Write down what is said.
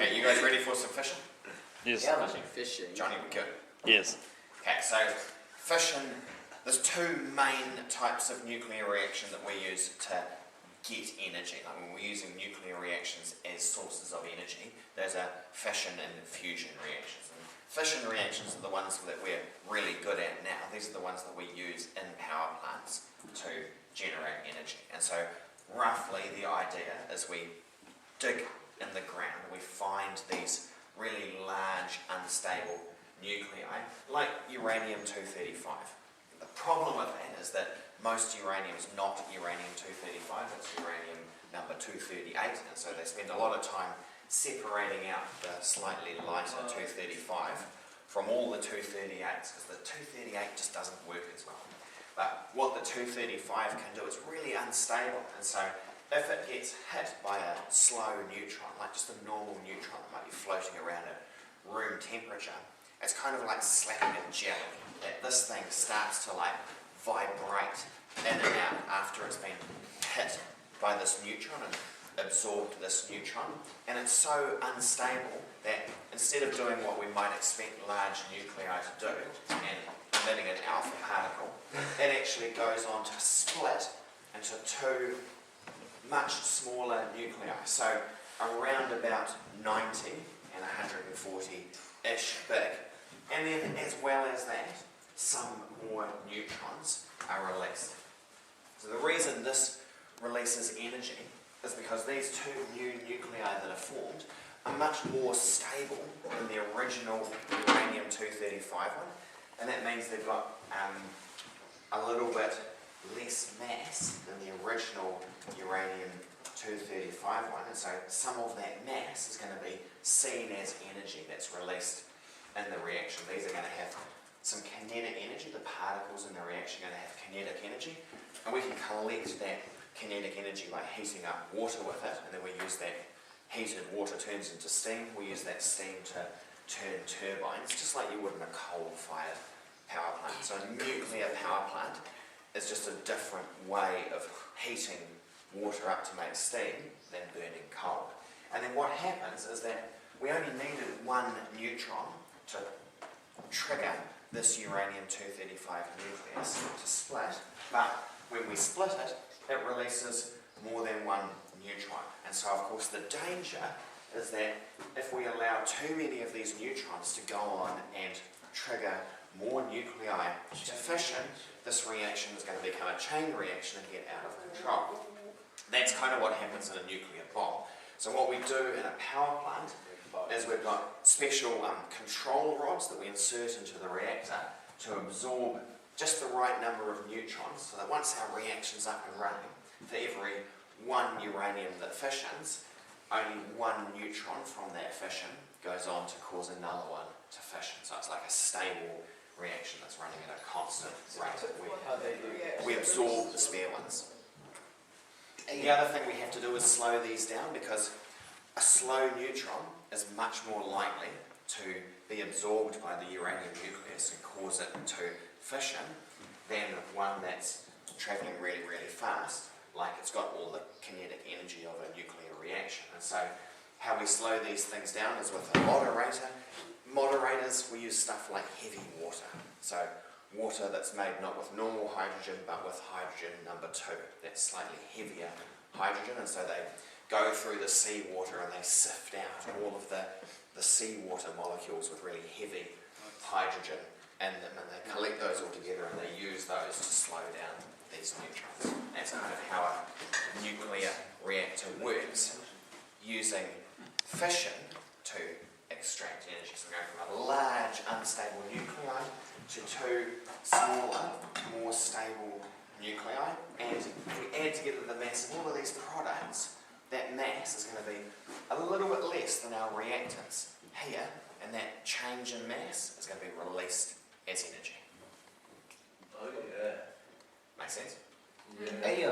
Okay, you guys ready for some fission? Yes. Yeah, fishing. Johnny, we good? Yes. Okay, so fission, there's two main types of nuclear reaction that we use to get energy. Like when we're using nuclear reactions as sources of energy, those are fission and fusion reactions. And fission reactions are the ones that we're really good at now. These are the ones that we use in power plants to generate energy. And so roughly the idea is we dig in the ground, we find these really large, unstable nuclei, like uranium-235. The problem with that is that most uranium is not uranium-235, it's uranium number 238, and so they spend a lot of time separating out the slightly lighter 235 from all the 238s, because the 238 just doesn't work as well. But what the 235 can do, it's really unstable, and so if it gets hit by a slow neutron, like just a normal neutron that might be floating around at room temperature, it's kind of like slapping a jelly, that this thing starts to like vibrate in and out after it's been hit by this neutron and absorbed this neutron, and it's so unstable that instead of doing what we might expect large nuclei to do and emitting an alpha particle, it actually goes on to split into two much smaller nuclei, so around about 90 and 140-ish big. And then as well as that, some more neutrons are released. So the reason this releases energy is because these two new nuclei that are formed are much more stable than the original uranium-235 one, and that means they've got a little bit less mass than the original uranium-235 one, and so some of that mass is going to be seen as energy that's released in the reaction. These are going to have some kinetic energy. The particles in the reaction are going to have kinetic energy, and we can collect that kinetic energy by heating up water with it, and then we use that heated water turns into steam. We use that steam to turn turbines, just like you would in a coal-fired power plant. So a nuclear power plant is just a different way of heating water up to make steam than burning coal. And then what happens is that we only needed one neutron to trigger this uranium-235 nucleus to split, but when we split it, it releases more than one neutron. And so of course the danger is that if we allow too many of these neutrons to go on and trigger more nuclei to fission, this reaction is going to become a chain reaction and get out of control. That's kind of what happens in a nuclear bomb. So what we do in a power plant is we've got special control rods that we insert into the reactor to absorb just the right number of neutrons, so that once our reaction's up and running, for every one uranium that fissions, only one neutron from that fission goes on to cause another one to fission. So it's like a stable reaction that's running at a constant rate. We absorb the spare ones. And the other thing we have to do is slow these down, because a slow neutron is much more likely to be absorbed by the uranium nucleus and cause it to fission than one that's travelling really, really fast, like it's got all the kinetic energy of a nuclear reaction. And so how we slow these things down is with a moderator. Moderators, we use stuff like heavy water. So water that's made not with normal hydrogen but with hydrogen number 2. That's slightly heavier hydrogen, and so they go through the seawater and they sift out all of the seawater molecules with really heavy hydrogen in them, and they collect those all together and they use those to slow down these neutrons. That's kind of how a nuclear reactor works, using fission to extract energy. So we're going from a large unstable nuclei to two smaller, more stable nuclei, and if we add together the mass of all of these products, that mass is going to be a little bit less than our reactants here, and that change in mass is going to be released as energy. Oh yeah. Make sense? Yeah. Hey,